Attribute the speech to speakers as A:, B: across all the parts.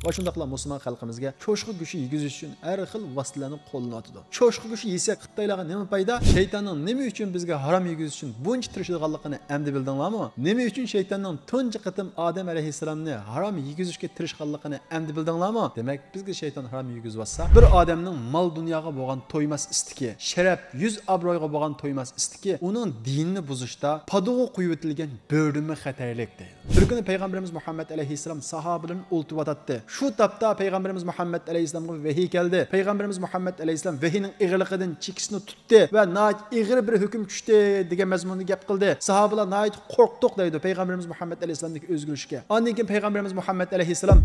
A: Va shundaqla musulmon xalqimizga cho'shqi go'shi yegizish uchun har xil vositalarni qo'llanadi. Cho'shqi go'shi yesak Xitoylarga nima foyda? Shaytonning nima uchun bizga harom yegizish uchun buncha tirishadiganligini endi bildinglarmi? Nima uchun shaytonning tunji qatim Odam alayhissalomni harom yegizishga tirishganligini endi bildinglarmi? Demak, bizga shayton harom yegizyapsa, bir odamning mol dunyoga bo'lgan to'ymas istiki, sharaf, yuz obro'yga bo'lgan to'ymas istiki, uning dinini buzishda paduga qo'yib o'tilgan bo'rdimi xatarlik deydi. Bir kuni payg'ambarimiz Muhammad alayhissalom sahobalarni o'ltivatdi. Shu tapda payg'ambarimiz Muhammad alayhissalomga vahiy keldi. Payg'ambarimiz Muhammad alayhissalom vahiyning ig'liqidan chekisini tutdi va nayt ig'ir bir hukm tushdi degan mazmunda gap qildi. Sahobalar nayt qo'rqdiq deydi payg'ambarimiz Muhammad alayhissalomning o'zgarishga. Ondan keyin payg'ambarimiz Muhammad alayhissalom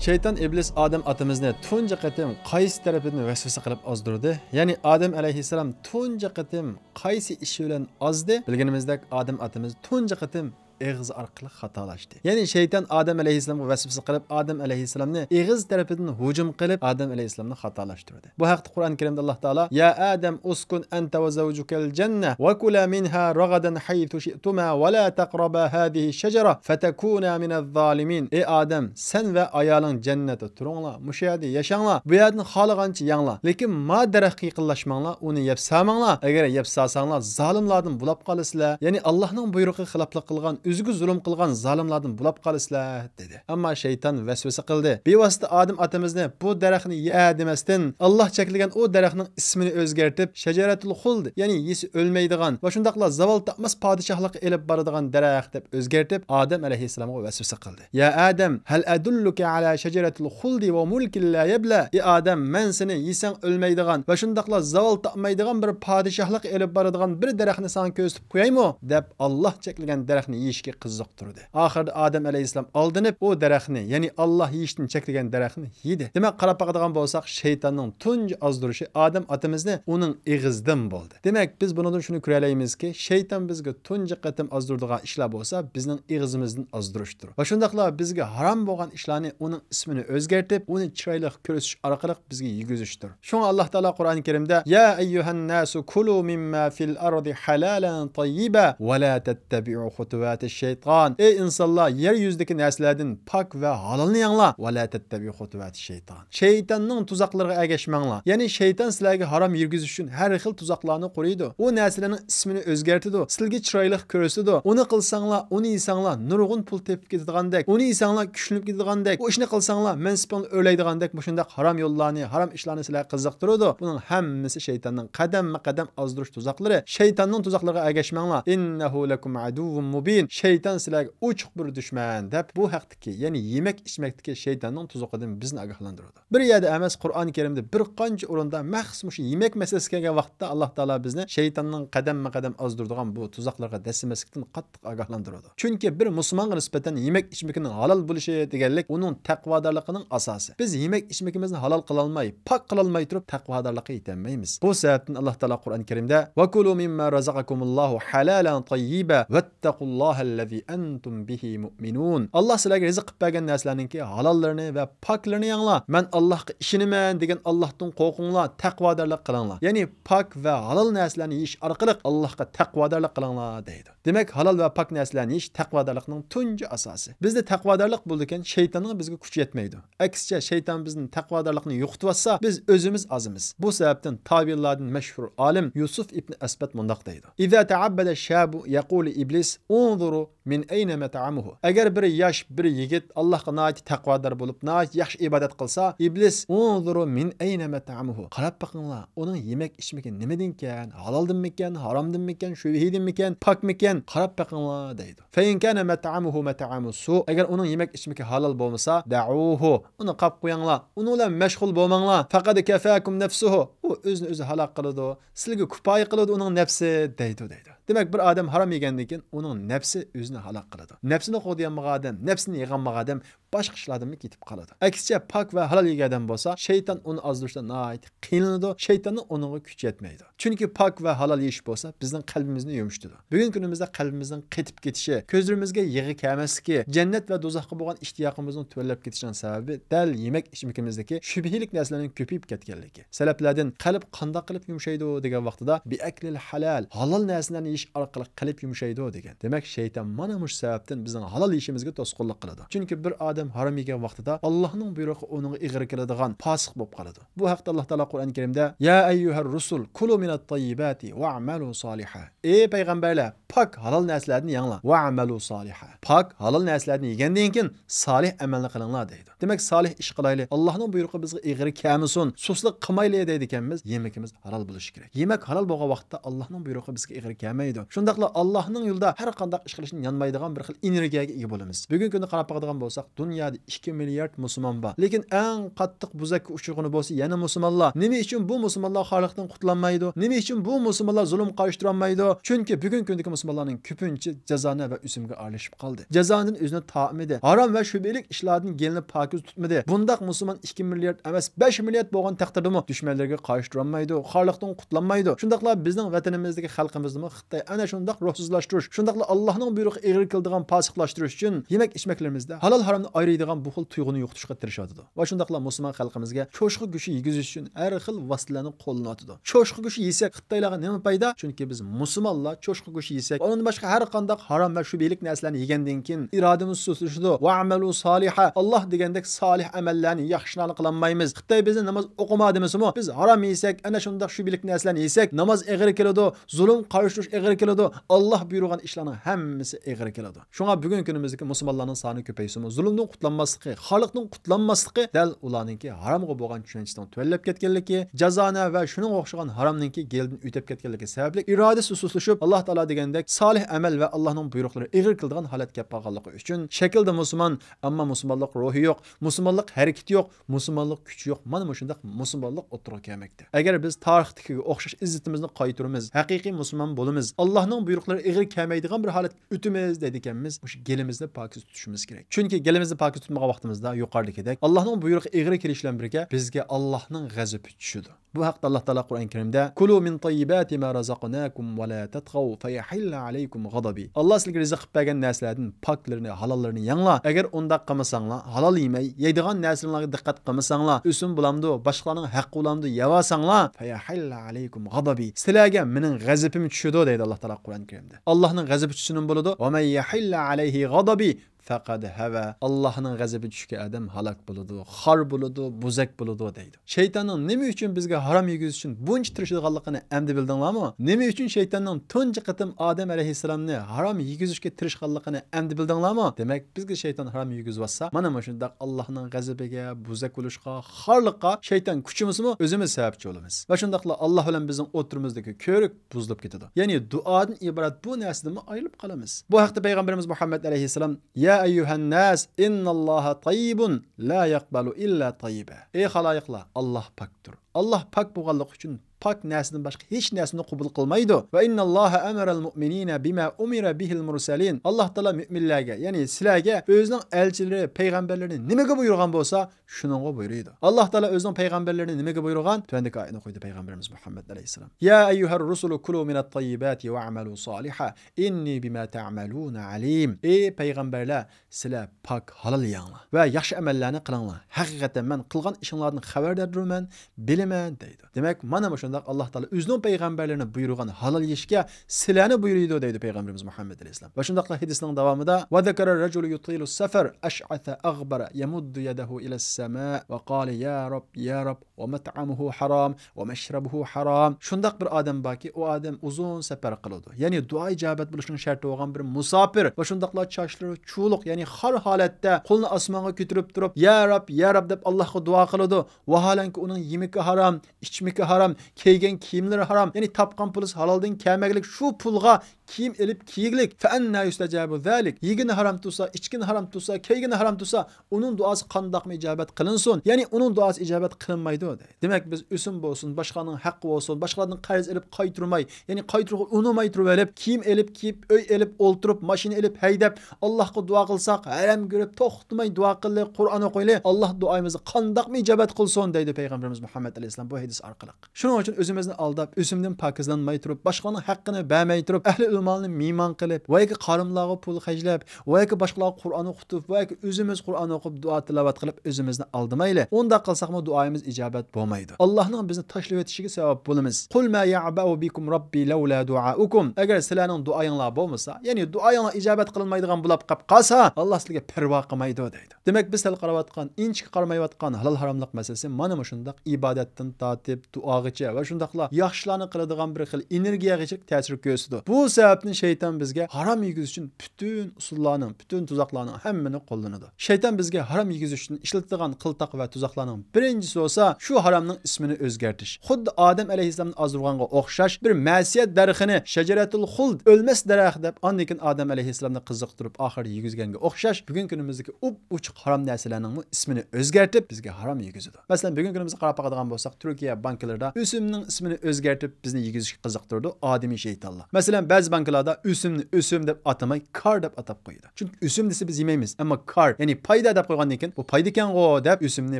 A: Şeytan iblis Adem atimizni tunji qatim qaysi tarafini vasvasa qilib ozdirdi? Ya'ni Adem alayhissalom tunji qatim qaysi ish bilan ozdi? Bilganimizdek Adem atimiz tunji qatim eg'iz orqali xatolashdi. Ya'ni shayton Adem alayhissalomga vasvasa qilib, Adem alayhissalomni eg'iz tarafidan hujum qilib, Adem alayhissalomni xatolashtirdi. Bu haqda Qur'on Karimda Alloh taolo: "Ya Adem uskun anta va zawjukal janna wa kula minha ragadan haythu shi'tuma wa la taqraba hadhihi shajara fatakuna minaz-zalimin." Ey Adem, sen ve ayoling jannatda turinglar, mushu yerda yashanglar, bu yerdan xohlagancha yanglar. Lekin ma daraxtga yaqinlashmanglar, uni yeb samanglar. Agar yeb salsanglar, zolimlardan bulab qolasizlar. Ya'ni Allohning buyrug'iga xiloflik qilgan, o'ziga zulm qilgan zolimlardan bulab qolasizlar dedi. Ammo shayton vasvasa qildi. Bevosita Adem atamizni bu daraxtni ye demasdan Alloh cheklagan o daraxtning ismini o'zgartib Shajaratul Xuld, ya'ni yesi o'lmaydigan va shundaqla zavol topmas podshohlikka elib boradigan daraxt deb o'zgartib Adem alayhissalomga vasvasa qildi. Ya Adem, hal adulluka ala Shajaratul Xuld va mulkin la yabla. Ey Adem, men seni yesang o'lmaydigan va shundaqla zavol topmaydigan bir podshohlikka elib boradigan bir daraxtni sana ko'rsatib qo'yaymi deb Alloh cheklagan daraxtni yeyishga qiziqtirdi. Oxirida Adem alayhissalom aldinib o daraxtni, ya'ni Alloh yeyishni cheklagan daraxtni yedi. Demak, qarab baqadigan bo'lsak, shaytonning tunji ozdirishi Adem atimizni uning ig'izdan bo'ldi. Demak, biz bundan shuni ko'ra olamizki, shayton bizga tunji qatim ozdiradigan ishlar bo'lsa, bizning ig'izimizdan ozdirishdir. Va shundaqla bizga harom bo'lgan ishlarni uning ismini o'zgartib, uni chiroyli ko'rsatish orqali bizga yegizishdir. Shunga Alloh taolo Qur'oni Karimda: "Ya ayyuhan nasu kulu mimma fil ardi halalan tayyiba va la tattabi'u khutuwatish shayton." Ey insonlar, yer yuzidagi narsalardan pok va halolni yanglar. Va la tattabi'u khutuwatish shayton. Shaytonning tuzoqlariga ergashmanglar. Ya'ni shayton sizlarga harom yurgizish uchun har xil tuzoqlarni qo'ydi. U narsalarning ismini o'zgartadi, sizga chiroyli ko'rsatadi. Uni qilsanglar, uni yesanglar, nurg'un pul tepib ketadigandak, uni yesanglar kuchlanib ketadigandak, u ishni qilsanglar mansibni o'laydigandak, shunday harom yo'llarni, harom ishlarni sizlarga qiziqtiradi. Buning hammasi shaytonning qadam-qadam ozdirish tuzoqlari. Shaytonning tuzoqlariga ergashmanglar. Innahu lakum aduwwun mubin. Shayton sizlarga uchuq bir dushman deb bu haqdagi, ya'ni yemek ichmakdagi shaytonning tuzoqidan bizni ogohlantiradi. Bir yerda emas, Qur'oni Karimda bir qancha o'rinda maxsus shu yemek masalasi kelgan vaqtda Alloh taolo bizni shaytonning qadam-qadam ozdiradigan bu tuzoqlarga dasmaslikdan qattiq ogohlantiradi. Chunki bir musulmonga nisbatan yemek ichmakning halol bo'lishi deganlik uning taqvodorligining asosi. Biz yemek ichmakimizni halol qila olmay, pok qila olmay turib taqvodorlikka yetolmaymiz. Bu sababdan Alloh taolo Qur'oni Karimda: "Va kulu mimma razaqakumullohu halalan tayyiba vattaqullohallazi antum bihi mu'minun." Alloh sizlarga rizq qilib bergan narsalarningki halollarini va poklarni yanglar. Men Allohga ishonaman degan Allohdan qo'rqinglar, taqvodorlik qilinglar. Ya'ni pok va halol narsalarni yeyish orqali Allohga taqvodorlik qilinglar deydi. Demak, halol va pok narsalarni yeyish taqvodorlikning tunji asosi. Bizda taqvodorlik bo'lgan shaytonning bizga kuchi yetmaydi. Aksicha shayton bizning taqvodorlikni yo'qotsa, biz o'zimiz azimiz. Bu sababdan tabiinlardan mashhur olim Yusuf ibn Asbat mundoq deydi: "İza ta'abbada shabu yaqulu iblis unzuru min ayna mat'amuhu." Agar bir yosh bir yigit Allohga niyat taqvodor bo'lib, niyat yaxshi ibodat qilsa, iblis unzuru min ayna mat'amuhu. Qarab baqinglar, uning yemek ichmagi nimadankan, haloldanmikan, haromdanmikan, shubhidinmikan, pokmikan, qarab baqinglar deydi. Fa in kana mat'amuhu mat'amu su. Agar uning yemek ichmagi halol bo'lmasa, da'uhu. Uni qap qo'yinglar. Uni bilan mashg'ul bo'lmanglar. Faqad kafakum nafsuhu. U o'zini o'zi halok qiladi. Sizga kifoya qiladi uning nafsi deydi. Demak, bir odam harom yegandan keyin uning nafsi o'zini halok qiladi. Nafsini qo'yganmagan odam, nafsini yeganmagan odam boshqa ishlardan ketib qoladi. Aksicha pok va halol yegan bo'lsa, shayton uni ozdirishda nihoyat qiynaladi, shaytonning uniga kuch yetmaydi. Chunki pok va halol yeyish bo'lsa, bizning qalbimizni yumshtadi. Bugungi kunimizda qalbimizning qetib ketishi, ko'zlarimizga yig'i kelmasligi, jannat va do'zaxga bo'lgan ishtiyoqimizning to'lab ketishining sababi dal yemak ichimlikimizdagi shubhilik narsalarning ko'payib ketganligi. Salaflardan qalb qanday qilib yumshaydi degan vaqtida biaklil halal, halol narsalarni yeyish orqali qalb yumshaydi degan. Demak, shayton mana shu sababdan bizning halol yeyishimizga to'sqinlik qiladi. Chunki bir odam harom yegan vaqtida Allohning buyrug'i uning ig'ri keladigan fosiq bo'lib qoladi. Bu haqda Alloh taolo Qur'on Karimda ya ayyuhar rusul kulu minat tayyibati wa'malu solihan. Ey payg'ambarlar, pok halol narsalarni yanglar va amalu solihan. Pok halol narsalarni yegandan keyin solih amalni qilinglar deydi. Demak, solih ish qilaylik. Allohning buyrug'i bizga ig'ri kelmasin, suslik qilmaylik deydi ekanmiz. Yemekimiz halol bo'lishi kerak. Yemak halol bo'lgan vaqtda Allohning buyrug'i bizga ig'ri kelmaydi. Shundaqla Allohning yo'lida har qanday ish qilishni yanmaydigan bir xil energiyaga ega bo'lamiz. Bugungi kunda qarab boqadigan bo'lsak, dunyoda 2 milliard musulmon bor. Lekin eng qattiq buzakka uchirg'ini bo'lsa, yana musulmonlar. Nima uchun bu musulmonlar xalqdan qutlanmaydi? Nima uchun bu musulmonlar zulm qarshitolmaydi? Chunki bugungi kundagi musulmonlarning ko'pincha jazona va usumga aralashib qoldi. Jazoning o'zini ta'midi, harom va shubhalik ishlardan gelini pokiz tutmadi. Bundaq musulmon 2 milliard emas, 5 milliard bo'lgan taqdirdami dushmanlarga qarshi turolmaydi, xalqdan qutlanmaydi. Shundaqla bizning vatanimizdagi xalqimizni Xitoy ana shundaq ruhsizlashtirish, shundaqla Allohning buyrug'i ig'ri qiladigan fosiqlashtirish uchun yemak ichmaklarimizda halol haromni ayiradigan bu xil tuyg'uni yo'qotishga tirishadi. Va shundaqla musulmon xalqimizga cho'shqi go'shi yegizish uchun har xil vositalarni qo'llanadi. Cho'shqi go'shi yesak Xitoylarga nima foyda? Chunki biz musulmonlar cho'shqi go'shi yesak, undan boshqa har qanday harom va shubhalik narsalarni yegandan keyin irodamiz susishadi. Va amalu soliha. Alloh degandek solih amallarni yaxshilarni qilolmaymiz. Xitoy bizni namoz o'qimadimizmi? Biz harom yesak, ana shunday shubhalik narsalarni yesak, namoz ig'ri keladi, zulm qarshitirish ig'ri keladi. Alloh buyurgan ishlarning hammasi ig'ri keladi. Shunga bugungi kunimizdagi musulmonlarning soni ko'paysimi, zulmdan qutlanmasligi, xalqning qutlanmasligi dal ularningki haromga bo'lgan tushunchadan to'lab ketganligi, jazona va shuning o'xshagan haromningki geldan o'tib ketganligi sababli irodasi sustlashib, Alloh taolo degandek solih amal va Allohning buyruqlari ig'ri qiladigan holatga kelib qolganligi uchun shaklda musulmon, ammo musulmonlik ruhi yo'q, musulmonlik harakati yo'q, musulmonlik kuchi yo'q. Mana shunday musulmonlik o'tirib kelmoqda. Agar biz tarixdagi o'xshash izzatimizni qaytaramiz, haqiqiy musulmon bo'lamiz, Allohning buyruqlari ig'ri kelmaydigan bir holat o'timiz deydi ekanmiz, o'sha gelimizni pokiz tutishimiz kerak. Chunki gelimizni pokiz tutmagan vaqtimizda yuqoridagidek Allohning buyrug'i ig'ri kelishi bilan birga bizga Allohning g'azabi tushadi. Bu haqda Alloh taolo Qur'on Karimda kulu min tayyibati ma razaqnakum va la tatghaw fayahilla alaykum ghadabi. Alloh sizlarga rizq qilib bergan narsalardan poklarini, halollarini yanglar. Agar unda qilmasanglar, halol yemay, yeydigan narsalarga diqqat qilmasanglar, usum bulamdi, boshqalarning haqqi bulamdi, yavasanglar, fayahilla alaykum ghadabi. Sizlarga mening g'azabim tushadi deydi Alloh taolo Qur'on Karimda. Allohning g'azabi tushsin bo'ladi. Va may yahilla alayhi ghadabi faqad hava. Allohning g'azabi tushgan odam halok bo'ladi, xor bo'ladi, buzak bo'ladi deydi. Shaytonning nima uchun bizga harom yegizish uchun buncha tirishadiganligini endi bildinglarmi? Nima uchun shaytonning tunji qatim Odam alayhissalomni harom yegizishga tirishganligini endi bildinglarmi? Demak, bizga shayton harom yegizvasa, mana shunda Allohning g'azabiga, buzak bo'lishga, xorlikqa shayton kuchimizmi o'zimiz sababchi bo'lamiz. Va shundaqla Alloh bilan bizning o'tirimizdagi ko'rik buzilib ketadi. Ya'ni duodan iborat bu narsadan ayrilib qolamiz. Bu haqda payg'ambarimiz Muhammad alayhissalom ya ayyuhan nas innalloha tayyibun la yaqbalu illa tayyiba. Ey xaloyiqlar, Alloh pokdir. Alloh pok bo'lganligi uchun pok narsadan boshqa hech narsani qabul qilmaydi. Va innalloha amaral mu'minina bima umira bihil mursalin. Alloh taolo mu'minlarga, ya'ni sizlarga o'zining elchilari, payg'ambarlarini nimaga buyurgan bo'lsa, shuningga buyuradi. Alloh taolo o'zining payg'ambarlarini nimaga buyurgan? Tuandagi oyatni qo'ydi payg'ambarimiz Muhammad alayhisalom. Ya ayyuhar rusulu kulu minat tayyibati va amalu solihan inni bima ta'maluna alim. Ey payg'ambarlar, sizlar pok halol yanglar va yaxshi amallarni qilinglar. Haqiqatan men qilgan ishinglardan xabardorman, bilaman deydi. Demak, mana Alloh taolo o'zining payg'ambarlarini buyurgan halol yeyishga sizlarni buyurdi deydi payg'ambarimiz Muhammad alayhisalom. Va shundaqla hadisning davomida va zakara rajulu yutilu safar ash'atha aghbara yamuddu yadahu ila as-samaa va qala ya rob va mat'amuhu haram va mashrabuhu haram. Shundaq bir odam borki, u odam uzun safar qiladi. Ya'ni duo ijobat bo'lishining sharti bo'lgan bir musofir va shundaqla chochlari chuliq, ya'ni xor holatda qo'lni osmonga ko'tarib turib ya rob deb Allohga duo qiladi. Vaholanki uning yemiki haram, ichmiki haram, kiygan kiyimlari harom, ya'ni topgan puli haloldan kelmaganlik, shu pulga kiyim elib kiygilik. Fa anna yustajabu zalik. Yegini harom tutsa, ichgini harom tutsa, kiygini harom tutsa, uning duosi qandoqmi ijobat qilinsin? Ya'ni uning duosi ijobat qilinmaydi deydi. Demak biz o'sim bo'lsin, boshqaning haqqi bo'lsin, boshqalarning qarz elib qaytirmay, ya'ni qaytirib unumay turib elib, kiyim elib kiyib, uy elib o'ltirib, mashina elib haydab, Allohga duo qilsak, haram ko'rib to'xtamay duo qilib, Qur'on o'qiylik, Alloh duoyimizni qandoqmi ijobat qilsin deydi payg'ambarimiz Muhammad alayhisalom bu hadis orqali. Shuning uchun o'zimizni aldab, o'simdan pokizlanmay turib, boshqaning haqqini bermay turib, ahli ulmoni miyman qilib, voyki qarimlarga pul xajlab, voyki boshqalarga Qur'on o'qitib, voyki o'zimiz Qur'on o'qib, duo tilovat qilib o'zimizni aldamaylik. Unda qilsakmi duoyimiz ijobat bo'lmaydi. Allohning bizni tashlab o'tishiga sabab bo'lamiz. Qul ma ya'ba'u bikum robbi laula duaukum. Agar sizlarning duoyinglar bo'lmasa, ya'ni duoyinglar ijobat qilinmaydigan bo'lib qolsa, Alloh sizga parvo qilmaydi deydi. Demak biz hal qarawatgan, inchga qaramayotgan halol haromlik masalasi mana shundaq ibodatdan tortib duogacha va shundaqla yaxshilarni qiladigan bir xil energiyaga ta'sir ko'rsatadi. Bu sababdan shayton bizga harom yegiz uchun bütün usullarning, bütün tuzoqlarning hammani qo'llanadi. Shayton bizga harom yegiz uchun ishlatadigan qiltaq va tuzoqlarning birinchisi bo'lsa, shu haromning ismini o'zgartirish. Xuddi Odam alayhisalomning ozdirganga o'xshash bir ma'siyat darxini, shajaratul xuld, o'lmas daraxt deb ondan Odam alayhisalomni qiziqtirib oxir yegizganga o'xshash, bugun kunimizdagi uchiq harom narsalarning ismini o'zgartirib bizga harom yegizadi. Masalan, bugun kunimizga qarab qoladigan bo'lsak, Turkiya banklarida o'simning ismini o'zgartirib bizni yegizishga qiziqtirdi odamiy shaytonlar. Masalan, ba'zi banklarda o'simni o'sim deb atamay, kar deb atab qo'ydi. Chunki o'sim desa biz yemaymiz, ammo kar, ya'ni foyda deb qo'ygandan keyin bu foyda ekan-go deb o'simni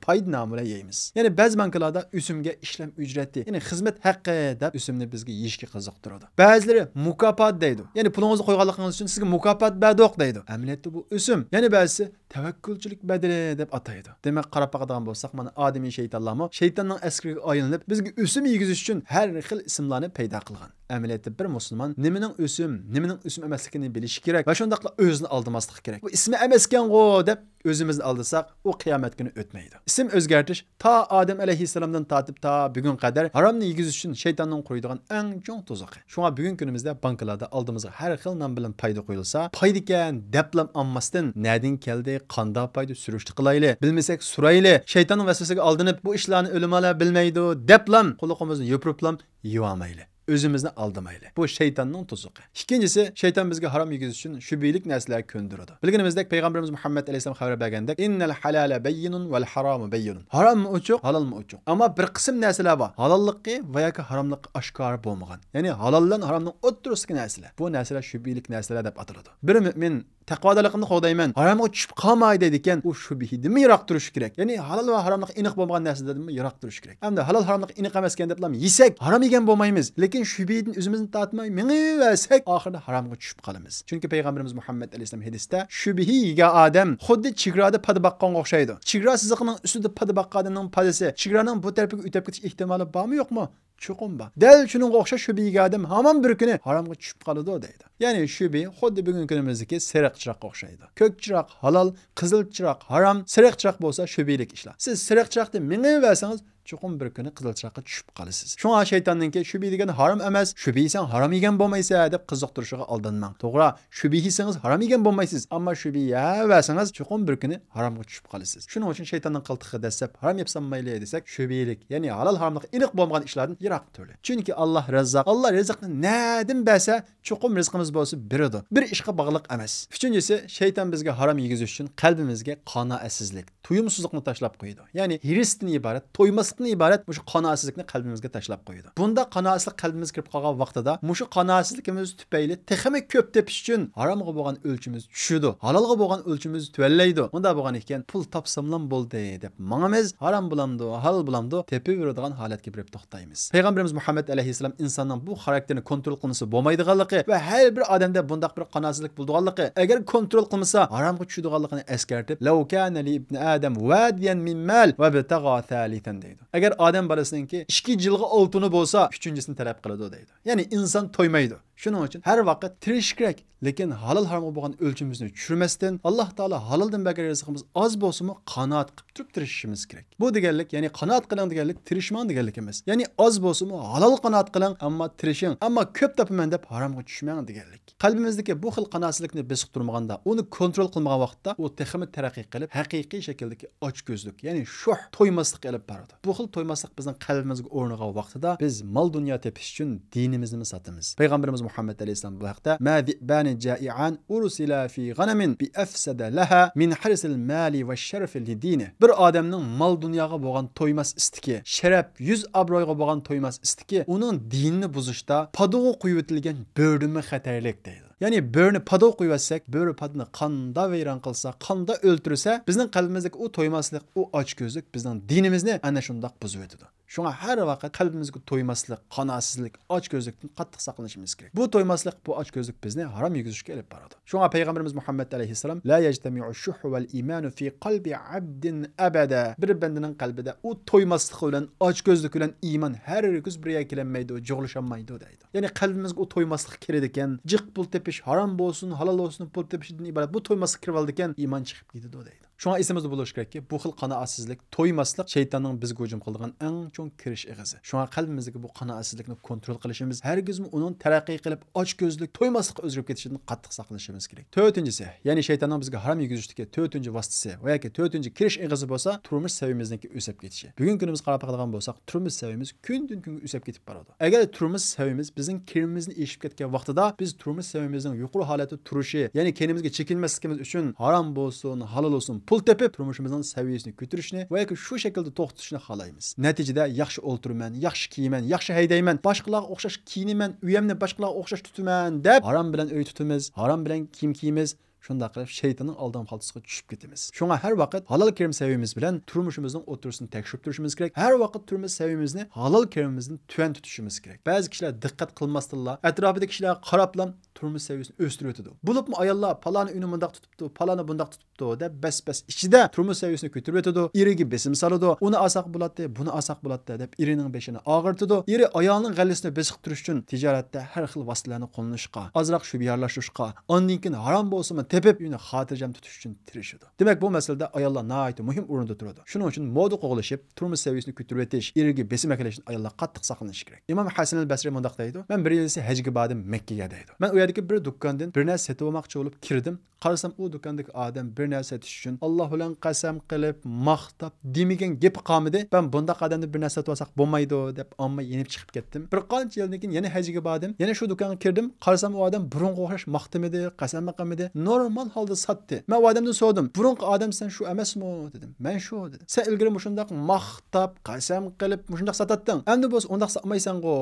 A: foyda nomida yeymiz. Ya'ni ba'zi banklarda o'simga ishlam ujrati, ya'ni xizmat haqqi deb o'simni bizga yeyishga qiziqtiradi. Ba'zilari mukofot deydi. Ya'ni pulingizni qo'yganligingiz uchun sizga mukofot berdik deydi. Amaliyotda bu o'sim. Ya'ni ba'zisi tavakkulchilik badali deb ataydi. Demak, qarab baqadigan bo'lsak, mana odamiy shaytonlarmi shaytonning askariga aylanib bizga o'sim yegizish uchun har xil ismlarni paydo qilgan. Amaliyotda bir musulmon nimaning o'sim emasligini bilishi kerak va shundaqla o'zini aldamaslik kerak. Bu ismi emas ekan-go deb o'zimizni aldasak, u qiyomat kuni o'tmaydi. Ism o'zgartirish ta Odam alayhisalomdan tortib ta bugun qadar haromni yegizish uchun shaytonning qo'ydigan eng chong tuzoqi. Shunga bugun kunimizda banklarda oldimizga har xil nom bilan paydo qo'yilsa, payda ekan deblam ammasdan nadin keldi, qanday payda surishti qilayli, bilmasak surayli, shaytonning vasvasiga aldanib bu ishlarni o'limalar bilmaydi, deblam quloqimizni yopiriblam yevamayli. Özümüzni aldamayli. Bu şeytanның tuzuqi. İkincisi, şeytan bizga harom yegizish uchun shubhalik narsalarga ko'ndiradi. Bilganimizdek payg'ambarimiz Muhammad alayhisalom xabar bergandek, innal halala bayyinun val haramu bayyinun. Harom ochiq, halol ochiq. Ammo bir qism narsalar bor. Halolligi va yoki haromligi oshkor bo'lmagan. Ya'ni halol bilan haromning o'ttirsidagi narsalar. Bu narsalar shubhalik narsalar deb ataladi. Bir mu'min taqvodaliqni qo'dayman, haromga tushib qolmay deydigan, u shubhidan yiroq turish kerak. Ya'ni halol va haromlik aniq bo'lmagan narsalardan yiroq turish kerak. Hamda halol haromlik aniq emas ekan deblam yesak, harom yegan bo'lmaymiz. Lekin shubhidan o'zimizni tortmay, mingiversak, oxirida haromga tushib qolamiz. Chunki payg'ambarimiz Muhammad alayhisalom hadisda shubhi yegan odam xuddi chegarada pada baqqanga o'xshaydi. Chegara siziqining ustida pada baqqanining padasi, chegaraning bu tarafiga o'tib ketish ehtimoli bormi yo'qmi? Chuqum bor. Dal shuningga o'xshash shubhi yegan odam hamon bir kuni haromga tushib qoladi deydi. Ya'ni shubhi xuddi bugun kunimizdagi sariq chiroqqa o'xshaydi. Ko'k chiroq halol, qizil chiroq harom, sariq chiroq bo'lsa shubhilik ishlar. Siz sariq chiroqda mingiversangiz chuqum bir kuni qizil chiroqqa tushib qolasiz. Shunga shaytonninki shubhi degan harom emas, shubhi yesan harom yegan bo'lmaysa deb qiziqtirishiga aldanmang. To'g'ri, shubhi yesangiz harom yegan bo'lmaysiz, ammo shubhi yeversangiz chuqum bir kuni haromga tushib qolasiz. Shuning uchun shaytonning qiltig'i desab, harom yapsam mayli desak, shubhilik, ya'ni halol haromlik aniq bo'lmagan ishlardan yiroq turli. Chunki Alloh Razzaq, Alloh rizqni nadim bersa, chuqum rizqimiz bo'lsa beradi. Bir ishga bog'liq emas. Uchinchisi, shayton bizga harom yegizish uchun qalbimizga qanoatsizlik, to'yimsizlikni tashlab qo'ydi. Ya'ni hirisdan iborat, to'ymaslikdan iborat bu qanoatsizlikni qalbimizga tashlab qo'ydi. Bunda qanoatsizlik qalbimizga kirib qolgan vaqtida, mushu qanoatsizligimiz tufayli texmi ko'p tepish uchun haromga bo'lgan o'lchimiz tushidi. Halolga bo'lgan o'lchimiz tuvallaydi. Unda bo'lgan ekan, pul topsamlam bo'ldi deb mangamiz harom bulamdi, halol bulamdi, tepib yuradigan holatga kirib to'xtaymiz. Payg'ambarimiz Muhammad alayhisalom insonning bu xarakterini kontrol qilmasi bo'lmaydiganligi va har bir odamda bundaq bir qanoatsizlik bo'lganligi, agar kontrol qilmasa haromga tushadiganligini eskartib, "Law kana li ibn Adam wadiyan min mal wa bitaga thalithan" deydi. Agar odam bolasiningki 2 jilg'a oltini bo'lsa, 3-chisini talab qiladi deydi. Ya'ni inson to'ymaydi. Shuning uchun har vaqt tirishib kerak, lekin halol haromga bo'lgan o'lchimizni tushirmasdan Alloh taolo haloldan bergan rizqimiz oz bo'lsa-mu qanoat qilib turib tirishimiz kerak. Bu deganlik, ya'ni qanoat qiling deganlik tirishmang deganlik emas. Ya'ni oz bo'lsa-mu halol qanoat qiling, ammo tirishing, ammo ko'p topaman deb haromga tushmang deganlik. Qalbimizdagi bu xil qanoatsizlikni besiq turmaganda, uni kontrol qilmagan vaqtda u texmi taraqqiy qilib, haqiqiy shakldagi ochko'zlik, ya'ni shuh, to'ymaslik olib boradi. Bu xil to'ymaslik bizning qalbimizga o'rnagan vaqtida biz mol dunyo tepish uchun dinimizni sotamiz. Payg'ambarimiz Muhammad alayhisalom bu haqda ma bani ja'ian ursila fi g'anamin bi afsada laha min hirsil mali va sharaf li dini. Bir odamning mol dunyoga bo'lgan to'ymas istiki, sharaf, yuz obro'yga bo'lgan to'ymas istiki, uning dinini buzishda padoq qo'yib o'tilgan bo'rdimi xatarlik deydi. Ya'ni bo'rni padoq qo'yib olsak, bo'ri padni qanda vayron qilsa, qanda o'ltirsa, bizning qalbimizdagi u to'ymaslik, u ochko'zlik bizning dinimizni ana shundoq buzib o'tadi. Shunga har vaqt qalbimizga to'ymaslik, qanoatsizlik, ochko'zlikdan qattiq saqlanishimiz kerak. Bu to'ymaslik, bu ochko'zlik bizni harom yegizishga olib boradi. Shunga payg'ambarimiz Muhammad alayhisalom la yajtami'u shuhu val imanu fi qalbi abdin abada. Bir bandaning qalbida u to'ymaslik bilan, ochko'zlik bilan iymon hargiz birga kelinmaydi, jo'g'lishamaydi deydi. Ya'ni qalbimizga u to'ymaslik kerak ekan, jiq pul tepish, harom bo'lsin, halol bo'lsin, pul tepishdan iborat bu to'ymaslik kirib oldi ekan, iymon chiqib ketadi deydi. Shunga esimizda bo'lishi kerakki, bu xil qanoatsizlik, to'ymaslik shaytonning bizga hujum qilgan eng cho'ng kirish ig'izi. Shunga qalbimizdagi bu qanoatsizlikni kontrol qilishimiz, hargizmi uning taraqqiy qilib ochko'zlik, to'ymaslikqa o'zgarib ketishidan qattiq saqlanishimiz kerak. To'rtinchisi, ya'ni shaytonning bizga harom yegizishdagi to'rtinchi vositasi va yoki to'rtinchi kirish ig'izi bo'lsa, turmush saviyamizniki o'sib ketishi. Bugungi kunimizga qarab qolgan bo'lsak, turmush saviyamiz kundan-kunga o'sib ketib boradi. Agar turmush saviyamiz bizning kirimimizni eshib ketgan vaqtida biz turmush saviyamizning yuqori holatda turishi, ya'ni kendimizga chekinmasligimiz uchun harom bo'lsin, halol bo'lsin, pul tepib turmushimizning saviyasini ko'tarishni va yoki shu shaklda to'xtatishni xohlaymiz. Natijada yaxshi o'ltiraman, yaxshi kiyman, yaxshi haydayman, boshqalarga o'xshash kiyinaman, uyimni boshqalarga o'xshash tutaman deb harom bilan uy tutamiz, harom bilan kiyim kiyimiz. Shunda qilib shaytonning aldam xaltasiga tushib ketamiz. Shunga har vaqt halol kirim saviyamiz bilan turmushimizning o'tirisini tekshirib turishimiz kerak. Har vaqt turmush saviyamizni halol kirimimizdan tuvan tutishimiz kerak. Ba'zi kishilar diqqat qilmasdilla, atrofidagi kishilar qarablam turmush saviyasini o'stirib o'tadi. Bo'libmi ayollar palani uyni bundoq tutibdi, palani bundoq tutibdi deb bas ichida turmush saviyasini ko'tarib o'tadi, eriga besim soladi, uni asaq bo'ladi, buni asaq bo'ladi deb erining beshini og'irtadi. Eri ayolning g'allisini besiq turish uchun tijoratda har xil vositalarni qo'llanishga, ozroq shubiyarlashishga, ondan keyin harom bo'lsa tepib uyni xotirjam tutish uchun tirishadi. Demak, bu masalada ayollar nihoyat muhim o'rinda turadi. Shuning uchun moda qo'g'ilishib, turmush saviyasini ko'tarib o'tish, eriga besim akilish uchun ayollar qattiq saqlanishi kerak. Imom Hasan al-Basri mundaq deydi: "Men bir yilsi hajga bordim Makkaga" deydi. Men u yerdagi bir do'kondan bir narsa sotib olmoqchi bo'lib kirdim. Qarasam u do'kondagi odam bir narsa sotish uchun Alloh bilan qasam qilib, maqtab, demigan gap qolmadi. Ben bundaq odamdan bir narsa sotib olsak bo'lmaydi deb amma yenib chiqib ketdim. Bir qancha yildan keyin yana hajga bordim. Yana shu do'konga kirdim. Qarasam u odam burunga o'xshash maqtamidi, qasam qilmadi. Normal holda sotdi. Men u odamdan so'radim: "Burungi odam sen shu emasmi?" dedim. "Men shu" dedi. "Sen ilgari mushundaq maqtab, qasam qilib mushundaq sotatding. Endi bo'lsa undaq sotmaysan-ku"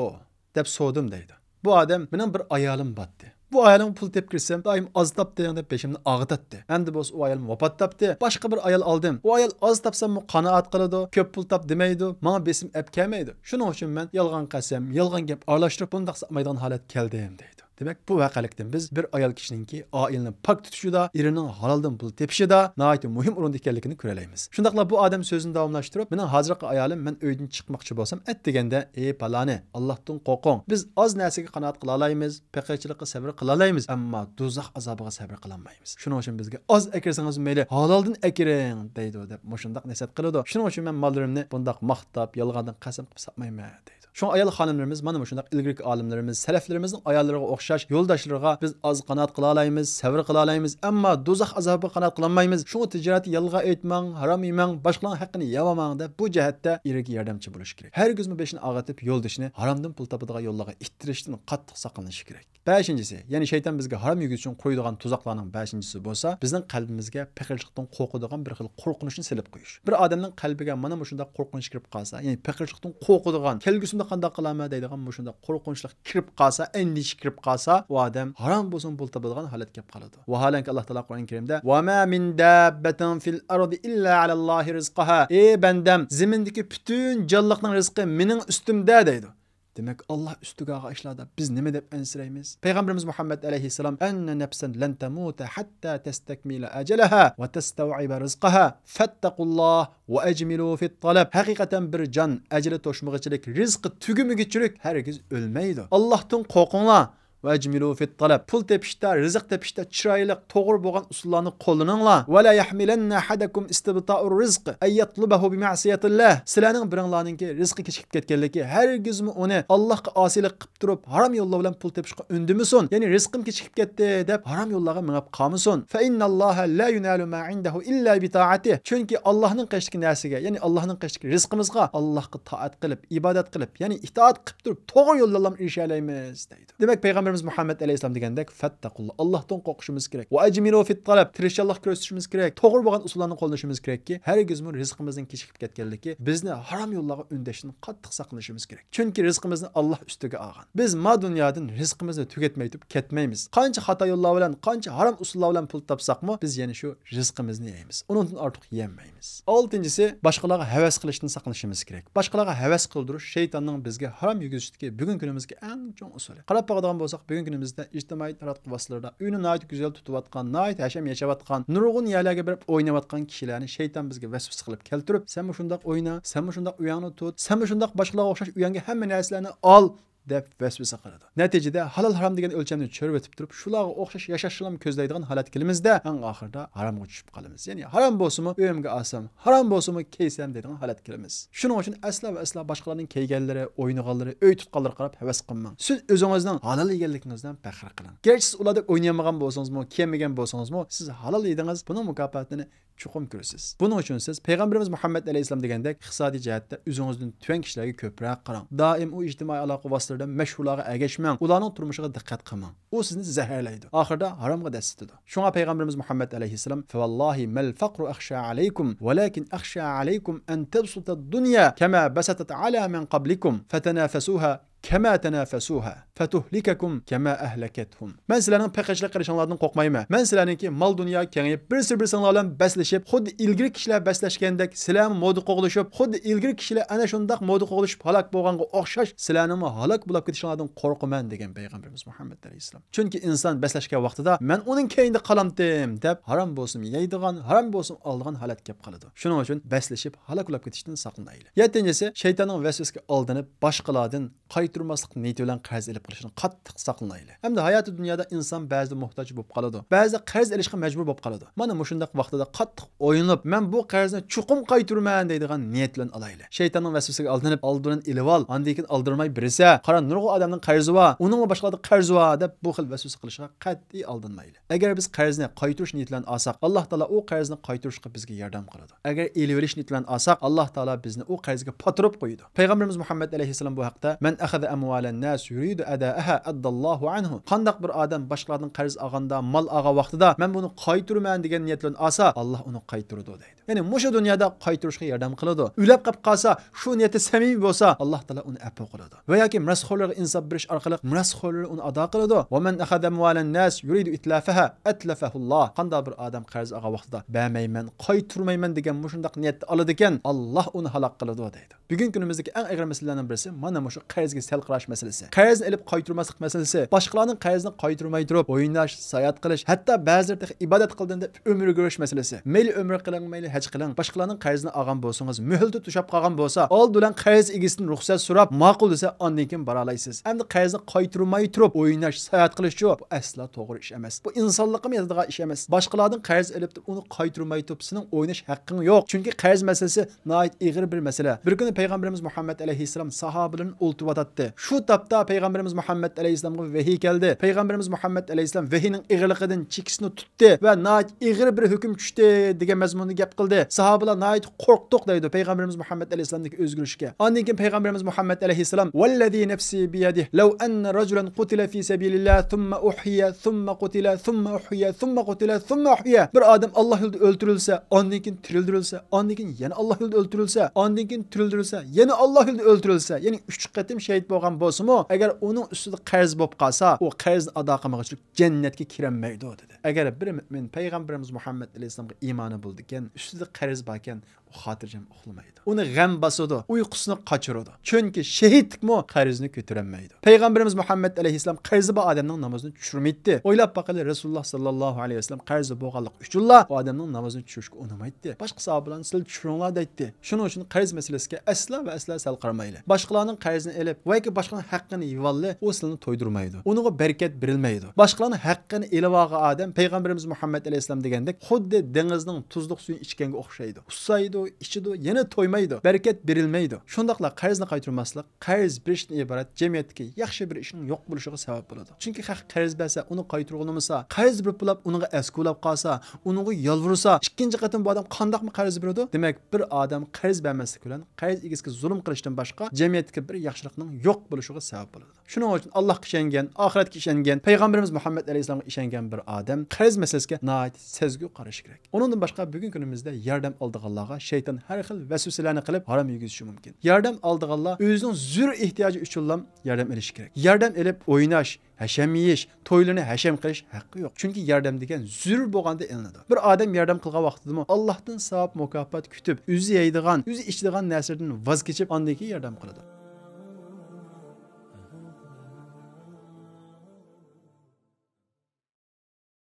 A: deb so'radim deydi. Bu odam mening bir ayolim batdi. Bu ayolim pul tep kirsem doim az tapdi deb peşimni ağıtatdi. Endi bo'lsa u ayolim vafot topdi. Boshqa bir ayol oldim. U ayol az topsam qanoat qiladi, ko'p pul tap demaydi, menga besim ep kelmaydi. Shuning uchun men yolg'on qasam, yolg'on gap aralashtirib bundaq sotmaydigan holat keldim deydi. Demek bu vaqalikdan biz bir ayol kishininki oilani pak tutishida, erining haloldan pul tepishida nihoyat muhim o'rinda ekanligini ko'ralaymiz. Shundaqla bu odam so'zini davomlashtirib, mening hozirgi ayolim men uydan chiqmoqchi bo'lsam, at deganda, "Ey palani, Allohdan qo'rqing. Biz oz narsaga qanoat qila olamiz, faqirchilikqa sabr qila olamiz, ammo do'zax azobiga sabr qila olmaymiz. Shuning uchun bizga oz akirsangiz mayli, haloldan akiring" deydi deb mushundaq nasihat qiladi. Shuning uchun men mollarimni bundaq maqtab, yolg'ondan qasam qilib sotmayman deydi. Şu ayol xonimlarimiz mana shunday ilgirki olimlarimiz, salaflarimizning ayollariga o'xshash yo'ldoshlariga biz oz qanoat qila olamiz, sabr qila olamiz, ammo do'zax azobiga qanoat qila olmaymiz. Shunga tijorat yolg'a aytmang, harom yemang, boshqalarning haqqini yemamang deb bu jihatda eriga yordamchi bo'lish kerak. Hargizmi beshini og'atib yo'ldishini haromdan pul topadigan yo'llarga ittirishdan qattiq saqlanish kerak. Beshinchisi, ya'ni shayton bizga harom yegish uchun qo'yadigan tuzaqlarning beshinchisi bo'lsa, bizning qalbimizga faqirchilikdan qo'rqadigan bir xil qo'rqinchni silib qo'yish. Bir odamning qalbiga mana shunday qo'rqinch kirib qolsa, ya'ni faqirchilikdan qo'rqadigan, kelgusimda qanday qilaman deydigan shunday qo'rqinchlik kirib qolsa, endish kirib qolsa, u odam harom bo'lsin pul topadigan holatga kelib qoladi. Vaholanki Alloh taolo Qur'on Karimda: "Va ma min dabbatin fil ardi illa alallohi rizqaha." Ey bandam, zimindagi butun jonliqning rizqi mening ustimda deydi. Demek Allah üstüge işlada biz nime dep ensireymiz? Peygamberimiz Muhammed aleyhisselam enne nefsen len temuta hatta testekmile aceleha ve testav'ibe rizqaha fettakullah ve ecmilu fit talab. Hakikaten bir can acele toşmağıçılık rizqı tügümügüçülük herkes ölmeydi. Allah'tan korkunla va ajmilu fit talab. Pul tepishda, rizq tepishda chiroyli, to'g'ri bo'lgan usullarni qo'llaninglar. Va la yahmilanna ahadakum istibta'ur rizq ay yatlubahu bi ma'siyatillah. Sizlarning biringlarningki rizqi kechikib ketganligi hargizmi uni Allohga osilik qilib turib, harom yo'llar bilan pul tepishga undimisin. Ya'ni rizqim kechikib ketdi deb harom yo'llarga minib qolmasin. Fa innalloha la yunalu ma indahu illa bi ta'atihi. Chunki Allohning qishdagi narsaga, ya'ni Allohning qishdagi rizqimizga Allohga toat qilib, ibodat qilib, ya'ni itoat qilib turib, to'g'ri yo'llar bilan erisha olamiz deydi. Demak, payg'ambarimiz Muhammad alayhisalom degandek, fattaqulloh, Allohdan qo'rqishimiz kerak. Va ajmilu fit talab, tirishchilik ko'rsatishimiz kerak. To'g'ri bo'lgan usullarni qo'llanishimiz kerakki, hargizmi rizqimizning kechikib ketganligi bizni harom yo'llarga undashdan qattiq saqlanishimiz kerak. Chunki rizqimizni Alloh ustiga olgan. Biz ma dunyodan rizqimizni tugatmay turib ketmaymiz. Qancha xato yo'llar bilan, qancha harom usullar bilan pul topsaqmi, biz yana shu rizqimizni yeymiz. Undan ortiq yemaymiz. 6-inchisi, boshqalarga havas qilishdan saqlanishimiz kerak. Boshqalarga havas qildirish shaytonning bizga harom yuguzishdagi bugun kunimizga eng chong usuli. Qarab boqadigan bo'lsak, bugun kunimizda ijtimoiy taratquv vositalarida uyni nihoyat go'zal tutayotgan, nihoyat hasham yashayotgan, nurg'un yerlarga borib o'ynayotgan kishilarni shayton bizga vasvasa qilib keltirib, sen bu shundoq o'yna, sen bu shundoq uyangni tut, sen bu shundoq boshqalarga o'xshash uyanga hamma narsalarni ol deb vasvasa qiladi. Natijada halol harom degan o'lchamni cho'rib o'tib turib, shularga o'xshash yashashni ko'zlaydigan holat kelimizda eng oxirida haromga tushib qolamiz. Ya'ni harom bo'lsa-mu uyimga olsam, harom bo'lsa-mu keysam degan holat kelamiz. Shuning uchun asla va asla boshqalarning keyganlari, o'ynaganlari, uy tutqanlari qarab havas qilmang. Siz o'zingizning halol yeganligingizdan faxr qiling. Garchi siz ularda o'ynamagan bo'lsangiz-mu, kiymagan bo'lsangiz-mu, siz halol yedingiz, buning mukofotini chuqum ko'rasiz. Buning uchun siz payg'ambarimiz Muhammad alayhisalom degandek iqtisodiy jihatda o'zingizdan tuvan kishilarga ko'proq qarang. Doim u ijtimoiy aloqa vositalarida mashhurlarga ergashmang, ularning turmushiga diqqat qilmang. U sizni zaharlaydi. Oxirida haromga dasitadi. Shunga payg'ambarimiz Muhammad alayhisalom fa vallohi mal faqru akhsha alaykum walakin akhsha alaykum an tabsuta ad-dunya kama basatat ala man qablikum fatanafasuha kama tanafasuha fatuhlikakum kama ahlakathum. Men sizlarning paqachlik qilishinglardan qo'rqmayman. Men sizlarningki mol dunyo kengayib, bir-biringlar bilan baslashib, xuddi ilgari kishilar baslashgandek, sizlar mo'di qo'g'lishib, xuddi ilgari kishilar ana shundoq mo'di qo'g'lishib halok bo'lganga o'xshash, sizlarning halok bo'lib ketishinglardan qo'rqaman degan payg'ambarimiz Muhammad alayhisalom. Chunki inson baslashgan vaqtida men uning keyinda qolamdim deb harom bo'lsin yeydigan, harom bo'lsin oldigan holat kelib qoladi. Shuning uchun baslashib halok bo'lib ketishdan saqlanaylik. 7-inchisi, shaytonning vasvasiga aldanib boshqalardan turmaslik niyati bilan qarz olib qilishni qattiq saqlanaylik. Hamda hayoti dunyoda inson ba'zida muhtoj bo'lib qoladi. Ba'zida qarz olishga majbur bo'lib qoladi. Mana mushundaq vaqtida qattiq o'yinib, men bu qarzni chuqum qaytiraman deydigan niyat bilan olaylik. Shaytonning vasvasiga aldanib, oldidan ilib ol, undan keyin aldirmay birisa, qara nurg'u odamning qarzi va, uning boshqalarda qarzi va deb bu xil vasvasa qilishga qat'iy aldinmaylik. Agar biz qarzni qaytirish niyati bilan olsak, Alloh taolo u qarzni qaytirishga bizga yordam qiladi. Agar elib olish niyati bilan olsak, Alloh taolo bizni u qarzga patirib qo'yadi. Payg'ambarimiz Muhammad alayhisalom bu haqda men akhadha amwalan nas yuridu adaaha addallohu anhu. Qandaq bir odam boshqalardan qarz olganda, mol olgan vaqtida men buni qaytiraman degan niyat bilan olsa, Alloh uni qaytiradi deydi. Ya'ni mushu dunyoda qaytirishga yordam qiladi. Ulab qolib qolsa, shu niyati samimiy bo'lsa, Alloh taolo uni afv qiladi. Va yoki mirasxo'rlarga insof berish orqali mirasxo'rlar uni ado qiladi. Va man akhadha amwalan nas yuridu itlafaha atlafahulloh. Qandaq bir odam qarz olgan vaqtida bermayman, qaytirmayman degan mushundaq niyatni oladi ekan, Alloh uni halok qiladi deydi. Bugun kunimizdagi eng og'ir masalalardan birisi mana shu qarzga sal qarash masalasi. Qarzni olib qaytirmaslik masalasi. Boshqalarning qarzini qaytirmay turib, o'ynash, sayat qilish, hatto ba'zilarda ibodat qildanda umr ko'rish masalasi. Mayli umr qiling, mayli haj qiling. Boshqalarning qarzini olgan bo'lsangiz, muhlda tushab qolgan bo'lsa, old bilan qarz egasidan ruxsat so'rab, ma'qul desa, ondan keyin bora olasiz. Endi qarzni qaytirmay turib, o'ynash, sayat qilish-chi, bu aslo to'g'ri ish emas. Bu insonlikqa yetadigan ish emas. Boshqalarning qarz olib turib, uni qaytirmay turib, sening o'ynash haqqing yo'q. Chunki qarz masalasi nihoyat og'ir bir masala. Bir kuni payg'ambarimiz Muhammad alayhisalom sahobalarni o'ltiryotdi. Shu topda payg'ambarimiz Muhammad alayhisalomga vahiy keldi. Payg'ambarimiz Muhammad alayhisalom vahining ig'irligidan chekisini tutdi va nihoyat ig'ir bir hukm tushdi degan mazmunda gap qildi. Sahobalar nihoyat qo'rqdiq deydi payg'ambarimiz Muhammad alayhisalomning o'zgarishga. Ondan keyin payg'ambarimiz Muhammad alayhisalom vallazi nafsi biyadihi law anna rajulan qutila fi sabilillah thumma uhiya thumma qutila thumma uhiya thumma qutila thumma uhiya. Bir odam Alloh yo'lida o'ldirilsa, ondan keyin tirildirilsa, ondan keyin yana Alloh yo'lida o'ldirilsa, ondan keyin tirildirilsa, yana Alloh yo'lida o'ldirilsa, ya'ni 3 qatim shahid bo'lgan bo'lsa-mu, agar uning ustida qarz bo'lib qolsa, u qarzni ado qilmoqchilik jannatga kirolmaydi dedi. Agar bir mu'min payg'ambarimiz Muhammad alayhisalomga iymoni bo'ldi ekan, ustida qarz bor ekan, u xotirjam uxlamaydi. Uni g'am bosadi, uyqusini qochiradi. Chunki shahidlikmi qarzni ko'tarolmaydi. Payg'ambarimiz Muhammad alayhisalom qarzi bor odamning namozini tushirmaydi. O'ylab boqili Rasululloh sallallohu alayhi vasallam qarzi bo'lganlik uchun odamning namozini tushirishga unamaydi. Boshqa sahobalar sil tushiringlar deydi. Shuning uchun qarz masalasiga asla va asla sal qaramaydi. Boshqalarning qarzini olib va yoki boshqaning haqqini yivalli, u sizlarni to'ydirmaydi. Uningga barakat berilmaydi. Boshqalarning haqqini elib olgan odam payg'ambarimiz Muhammad alayhisalom degandek, xuddi dengizning tuzliq suyini ichganga o'xshaydi. Usaydi, ichidi, yana to'ymaydi. Barakat berilmaydi. Shundaqla qarzni qaytarmaslik, qarz berishdan iborat jamiyatdagi yaxshi bir ishning yo'q bo'lishiga sabab bo'ladi. Chunki haq qarz bersa, uni qaytarolmasa, qarz berib bo'lib, uningga asqulab qolsa, uningga yolvursa, ikkinchi qatim bu odam qandoqmi qarz beradi? Demak, bir odam qarz bermaslik bilan qarz egasiga zulm qilishdan boshqa jamiyatga bir yaxshilikning yo'q bo'lishiga sabab bo'ladi. Shuning uchun Allohga ishongan, oxiratga ishongan, payg'ambarimiz Muhammad alayhisalomga ishongan bir odam qarz masalasiga nihoyat sezgi qarashi kerak. Undan boshqa bugungi kunimizda yordam oldiganlarga shayton har xil vasvasalarni qilib harom yegizishi mumkin. Yordam oldiganlar o'zining zur ehtiyoji uchun yordam olishi kerak. Yordam elib o'ynash, hasham yeyish, to'ylarni hasham qilish haqqi yo'q. Chunki yordam degan zur bo'lganda elinadi. Bir odam yordam qilgan vaqtida Allohdan savob mukofot kutib, o'zi yeydigan, o'zi ichadigan narsadan voz kechib, ondan keyin yordam qiladi.